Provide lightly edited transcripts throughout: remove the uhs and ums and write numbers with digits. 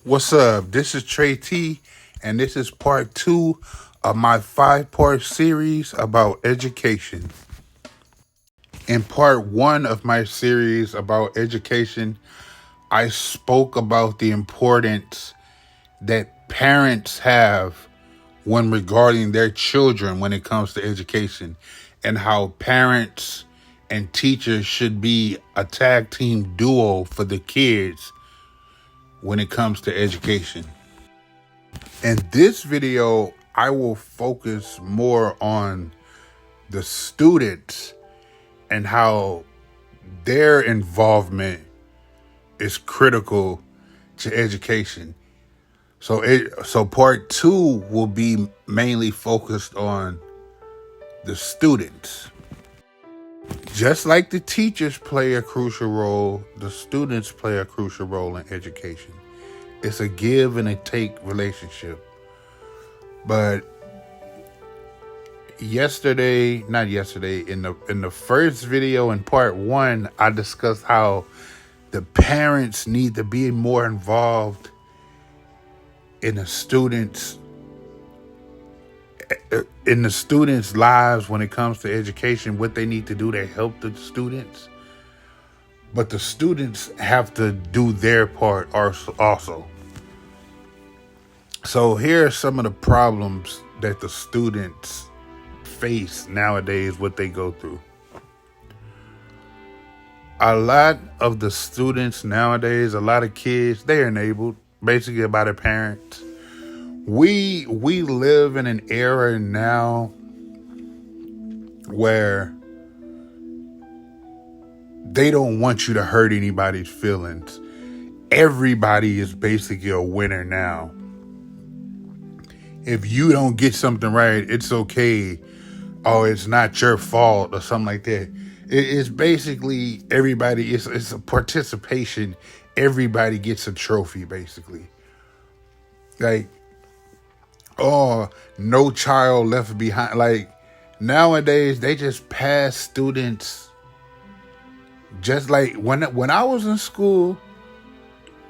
What's up? This is Trey T, and this is part two of my 5-part series about education. In part one of my series about education, I spoke about the importance that parents have when regarding their children when it comes to education, and how parents and teachers should be a tag team duo for the kids when it comes to education. In this video, I will focus more on the students and how their involvement is critical to education. So part two will be mainly focused on the students. Just like the teachers play a crucial role, the students play a crucial role in education. It's a give and a take relationship. But in the first video in part one, I discussed how the parents need to be more involved in the students' lives when it comes to education, what they need to do to help the students. But the students have to do their part also. So here are some of the problems that the students face nowadays, what they go through. A lot of the students nowadays, a lot of kids, they're enabled basically by their parents. We live in an era now where they don't want you to hurt anybody's feelings. Everybody is basically a winner now. If you don't get something right, it's okay. Oh, it's not your fault or something like that. It's basically everybody, it's a participation. Everybody gets a trophy, basically. Like, oh, no child left behind. Like, nowadays, they just pass students. Just like when I was in school,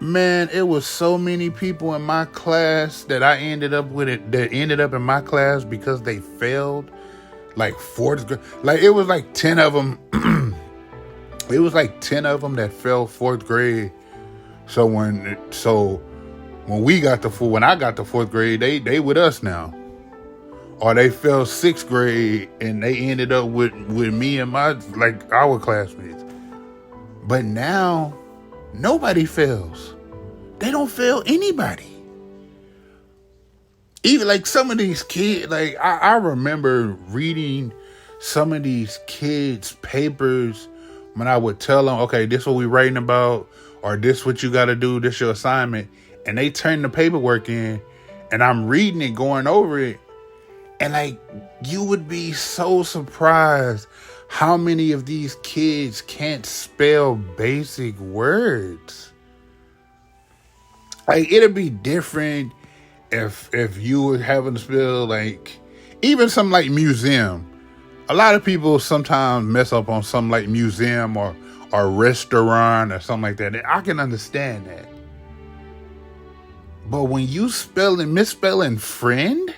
man, it was so many people in my class that ended up in my class because they failed. Like fourth grade, like it was like 10 of them. It was like 10 of them that failed fourth grade. So when I got to fourth grade, they with us now. Or they failed sixth grade and they ended up with me and our classmates. But now nobody fails. They don't fail anybody. Even like some of these kids, like I remember reading some of these kids' papers when I would tell them, okay, this is what we writing about, or this what you got to do, this your assignment. And they turn the paperwork in and I'm reading it, going over it. And like, you would be so surprised how many of these kids can't spell basic words. Like, it'd be different if you were having to spell, like, even something like museum. A lot of people sometimes mess up on something like museum or restaurant or something like that. I can understand that. But when you misspelling friend,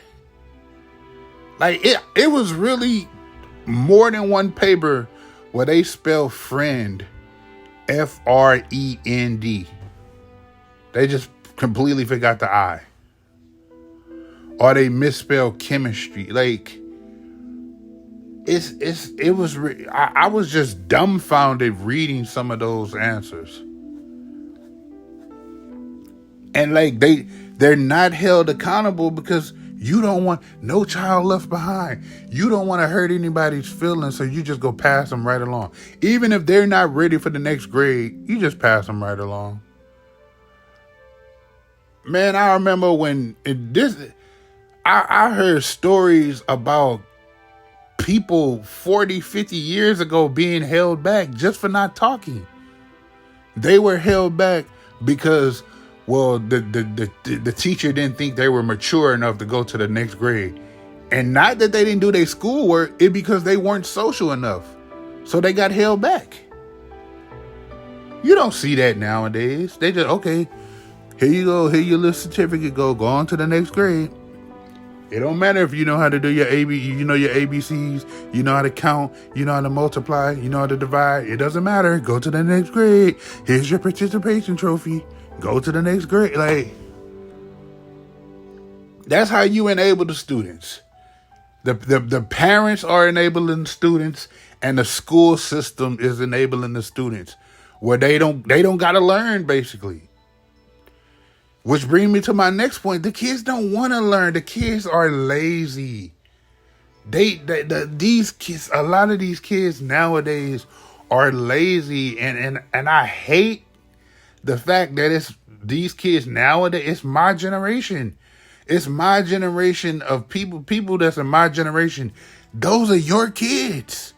like it was really more than one paper where they spell friend FREND. They just completely forgot the I. Or they misspell chemistry. Like, I was just dumbfounded reading some of those answers. And like they're not held accountable because you don't want no child left behind. You don't want to hurt anybody's feelings, so you just go pass them right along. Even if they're not ready for the next grade, you just pass them right along. Man, I remember when I heard stories about people 40, 50 years ago being held back just for not talking. They were held back because, well, the teacher didn't think they were mature enough to go to the next grade. And not that they didn't do their schoolwork, it's because they weren't social enough. So they got held back. You don't see that nowadays. They just, okay, Here you go. Here your little certificate go. Go on to the next grade. It don't matter if you know how to do your you know your ABCs, you know how to count, you know how to multiply, you know how to divide. It doesn't matter. Go to the next grade. Here's your participation trophy. Go to the next grade. Like, that's how you enable the students. The parents are enabling students, and the school system is enabling the students, where they don't gotta learn, basically. Which brings me to my next point. The kids don't want to learn. The kids are lazy. These kids, a lot of these kids nowadays are lazy, and I hate the fact that it's these kids nowadays. It's my generation. It's my generation of people that's in my generation. Those are your kids.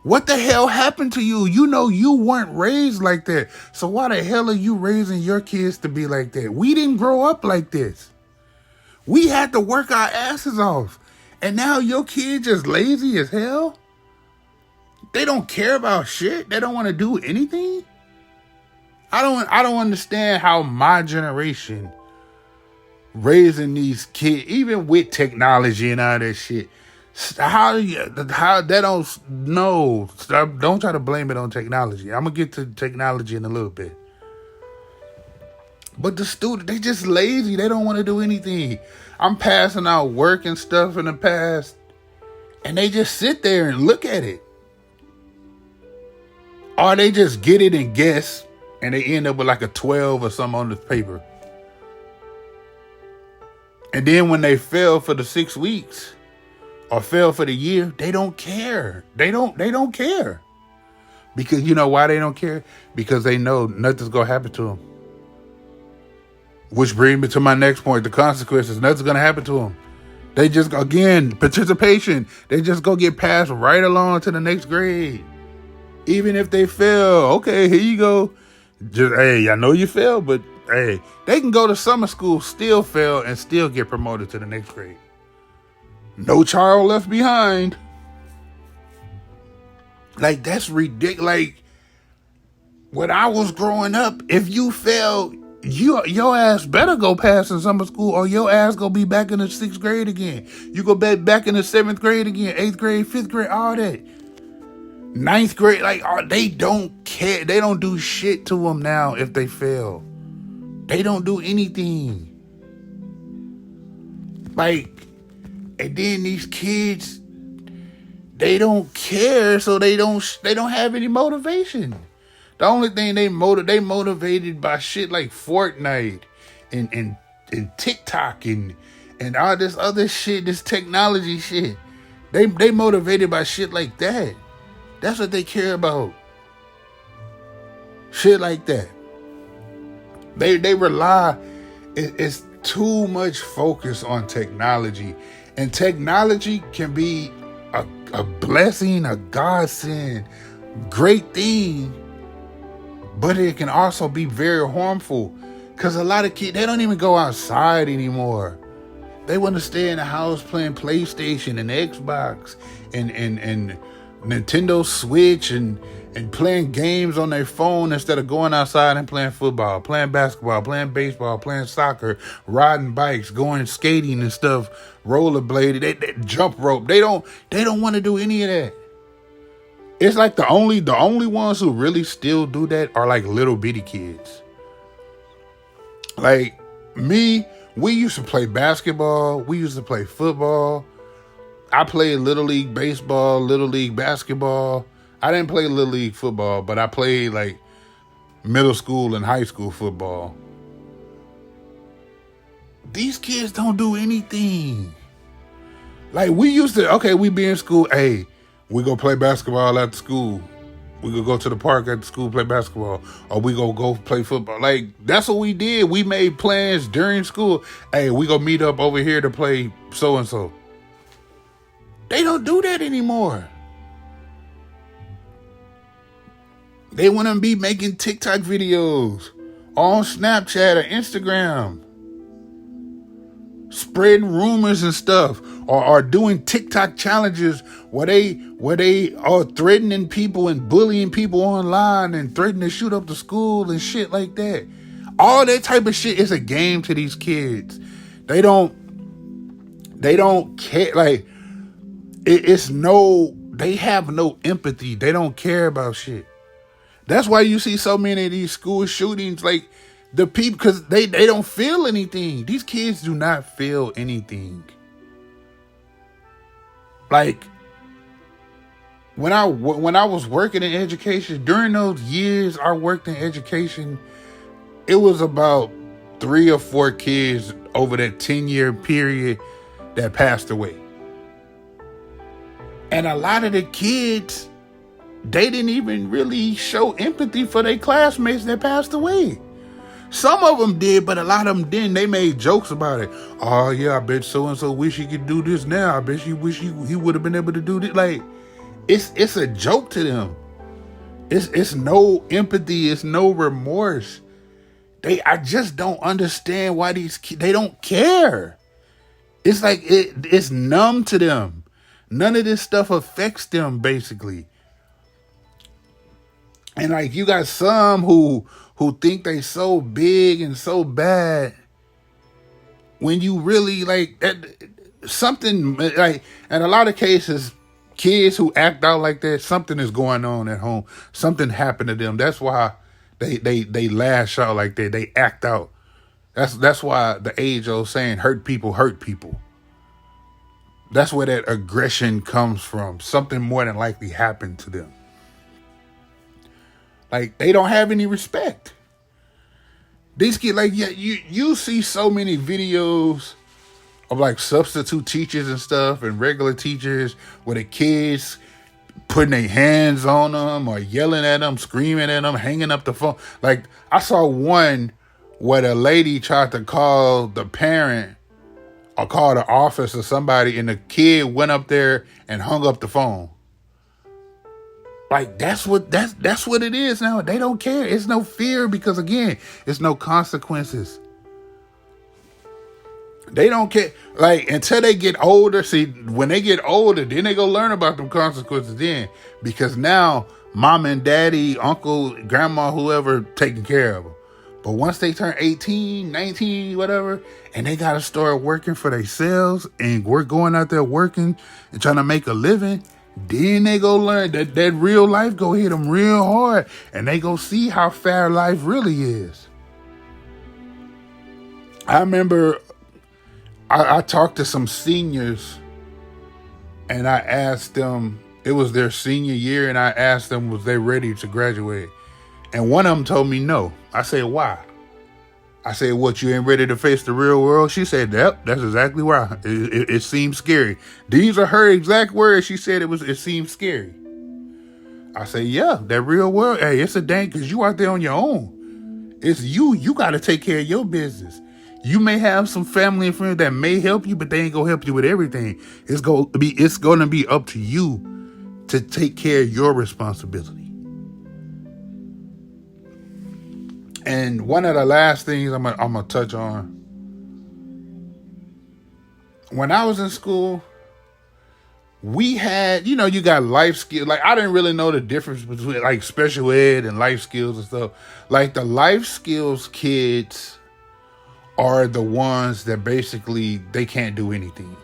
What the hell happened to you? You know you weren't raised like that. So why the hell are you raising your kids to be like that? We didn't grow up like this. We had to work our asses off. And now your kids just lazy as hell? They don't care about shit. They don't want to do anything? I don't understand how my generation raising these kids, even with technology and all that shit. How that don't no stop, don't try to blame it on technology. I'm gonna get to technology in a little bit. But the student, they just lazy. They don't want to do anything. I'm passing out work and stuff in the past, and they just sit there and look at it. Or they just get it and guess, and they end up with like a 12 or something on the paper. And then when they fail for the 6 weeks or fail for the year, they don't care. They don't care. Because you know why they don't care? Because they know nothing's going to happen to them. Which brings me to my next point, the consequences. Nothing's going to happen to them. They just, again, participation. They just go get passed right along to the next grade. Even if they fail, okay, here you go. Just, hey, I know you failed, but hey, they can go to summer school, still fail, and still get promoted to the next grade. No child left behind. Like, that's ridiculous. Like, when I was growing up, if you failed, your ass better go pass in summer school, or your ass go be back in the 6th grade again. You go back in the 7th grade again, 8th grade, 5th grade, all that. 9th grade, like, they don't care. They don't do shit to them now if they fail. They don't do anything. Like, and then these kids, they don't care, so they don't have any motivation. The only thing they motivated by shit like Fortnite and TikTok and all this other shit, this technology shit. They motivated by shit like that. That's what they care about. Shit like that. They rely. It's too much focus on technology, and technology can be a blessing, a godsend, great thing, but it can also be very harmful. Because a lot of kids, they don't even go outside anymore. They want to stay in the house playing PlayStation and Xbox and Nintendo Switch and playing games on their phone instead of going outside and playing football, playing basketball, playing baseball, playing soccer, riding bikes, going skating and stuff, rollerblading, they jump rope. They don't want to do any of that. It's like the only ones who really still do that are like little bitty kids. Like me, we used to play basketball, we used to play football. I played Little League baseball, Little League basketball. I didn't play Little League football, but I played like middle school and high school football. These kids don't do anything. Like we used to, okay, we be in school, hey, we go play basketball at school. We could go to the park at the school, play basketball, or we go play football. Like, that's what we did. We made plans during school. Hey, we go meet up over here to play so-and-so. They don't do that anymore. They want to be making TikTok videos on Snapchat or Instagram, spreading rumors and stuff, or doing TikTok challenges where they are threatening people and bullying people online and threatening to shoot up the school and shit like that. All that type of shit is a game to these kids. They don't care. Like, they have no empathy. They don't care about shit. That's why you see so many of these school shootings. Like, the people, because they don't feel anything. These kids do not feel anything. Like, when I was working in education, during those years I worked in education, it was about 3 or 4 kids over that 10-year period that passed away. And a lot of the kids, they didn't even really show empathy for their classmates that passed away. Some of them did, but a lot of them didn't. They made jokes about it. Oh yeah, I bet so-and-so wish he could do this now. I bet he wish he would have been able to do this. Like, it's a joke to them. It's no empathy. It's no remorse. I just don't understand why these kids, they don't care. It's like it's numb to them. None of this stuff affects them, basically. And like, you got some who think they so big and so bad, when you really like something, like, in a lot of cases, kids who act out like that, something is going on at home. Something happened to them. That's why they lash out like that. They act out. That's why the age-old saying, hurt people hurt people. That's where that aggression comes from. Something more than likely happened to them. Like, they don't have any respect. These kids, like, yeah, you see so many videos of like substitute teachers and stuff and regular teachers where the kids putting their hands on them or yelling at them, screaming at them, hanging up the phone. Like, I saw one where the lady tried to call the parent or call the office or somebody, and the kid went up there and hung up the phone. Like, that's what it is now. They don't care. It's no fear because, again, it's no consequences. They don't care. Like, until they get older. See, when they get older, then they go learn about them consequences then. Because now, mom and daddy, uncle, grandma, whoever, taking care of them. But once they turn 18, 19, whatever, and they got to start working for themselves, and we're going out there working and trying to make a living, then they go learn that real life go hit them real hard, and they go see how fair life really is. I remember I talked to some seniors, and I asked them, it was their senior year, and I asked them, was they ready to graduate? And one of them told me no. I said, why? I said, what, you ain't ready to face the real world? She said, yep, that's exactly why. It seems scary. These are her exact words. She said it seemed scary. I said, yeah, that real world, hey, it's a dang, because you out there on your own. It's you got to take care of your business. You may have some family and friends that may help you, but they ain't gonna help you with everything. It's gonna be up to you to take care of your responsibility. And one of the last things I'm gonna touch on, when I was in school, we had, you got life skills. Like, I didn't really know the difference between like special ed and life skills and stuff. Like, the life skills kids are the ones that basically, they can't do anything.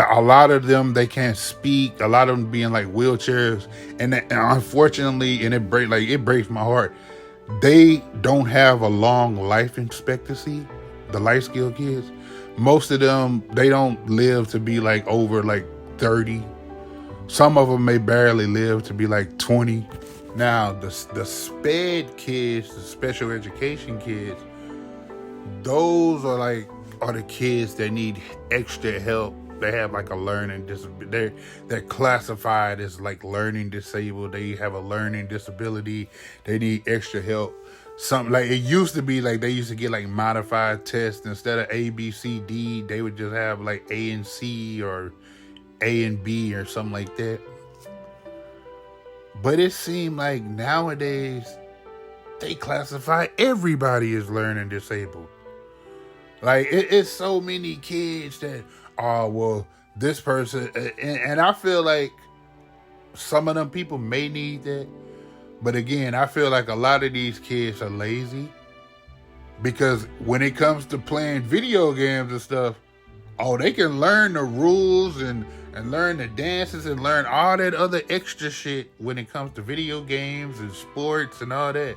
A lot of them, they can't speak. A lot of them be in like wheelchairs, and unfortunately, and it breaks my heart, they don't have a long life expectancy. The life skill kids, most of them, they don't live to be like over like 30. Some of them may barely live to be like 20. Now, the SPED kids, the special education kids, those are the kids that need extra help. They have like a learning disability. They're classified as like learning disabled. They have a learning disability. They need extra help. Something like, it used to be like they used to get like modified tests instead of A, B, C, D. They would just have like A and C or A and B or something like that. But it seemed like nowadays they classify everybody as learning disabled. Like, it's so many kids that, oh, well, this person, and I feel like some of them people may need that. But again, I feel like a lot of these kids are lazy. Because when it comes to playing video games and stuff, oh, they can learn the rules and learn the dances and learn all that other extra shit when it comes to video games and sports and all that.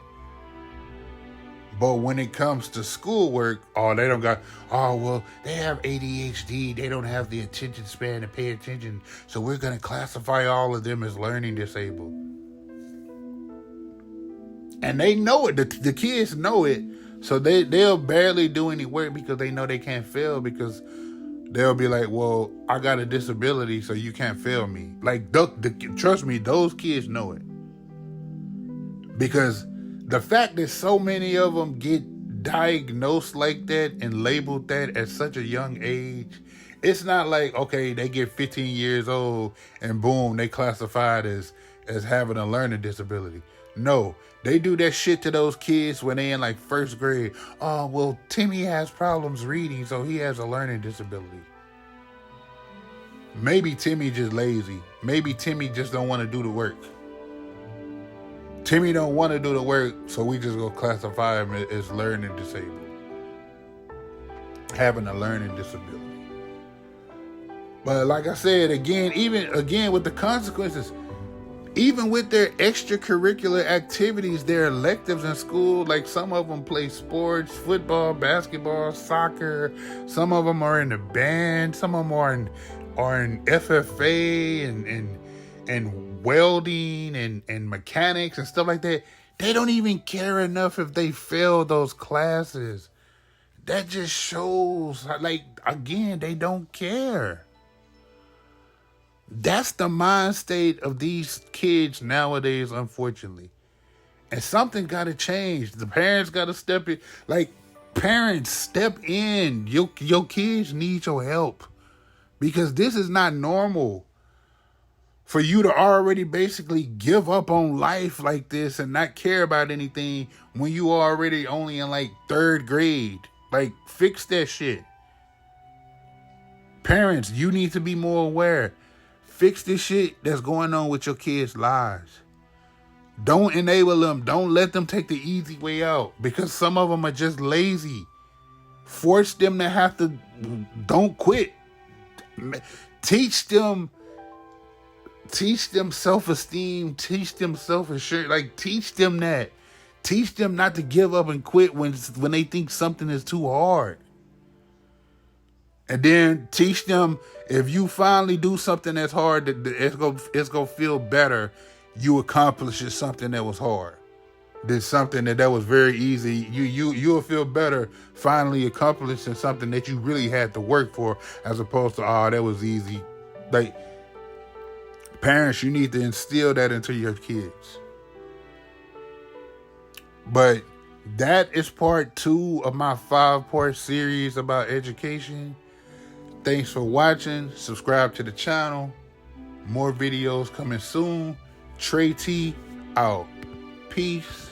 But when it comes to schoolwork, oh, they don't got, oh, well, they have ADHD. They don't have the attention span to pay attention. So we're going to classify all of them as learning disabled. And they know it. The kids know it. So they'll barely do any work because they know they can't fail, because they'll be like, well, I got a disability, so you can't fail me. Like, trust me, those kids know it. Because the fact that so many of them get diagnosed like that and labeled that at such a young age, it's not like, okay, they get 15 years old and boom, they classified as having a learning disability. No, they do that shit to those kids when they in like first grade. Oh, well, Timmy has problems reading, so he has a learning disability. Maybe Timmy just lazy. Maybe Timmy just don't want to do the work. Timmy don't want to do the work, so we just go classify him as learning disabled. Having a learning disability. But like I said, again with the consequences, even with their extracurricular activities, their electives in school, like some of them play sports, football, basketball, soccer. Some of them are in the band. Some of them are in FFA and welding and mechanics and stuff like that. They don't even care enough if they fail those classes. That just shows, like, again, they don't care. That's the mind state of these kids nowadays, unfortunately. And something got to change. The parents got to step in. Like, parents, step in. Your kids need your help. Because this is not normal. For you to already basically give up on life like this and not care about anything when you already only in like third grade. Like, fix that shit. Parents, you need to be more aware. Fix this shit that's going on with your kids' lives. Don't enable them. Don't let them take the easy way out, because some of them are just lazy. Force them to have to, don't quit. Teach them self-esteem. Teach them self-assurance. Like, teach them that. Teach them not to give up and quit when they think something is too hard. And then teach them, if you finally do something that's hard, it's gonna feel better. You accomplished something that was hard. Did something that was very easy. You'll feel better finally accomplishing something that you really had to work for, as opposed to, oh, that was easy. Like, parents, you need to instill that into your kids. But that is part 2 of my 5-part series about education. Thanks for watching. Subscribe to the channel. More videos coming soon. Trey T out. Peace.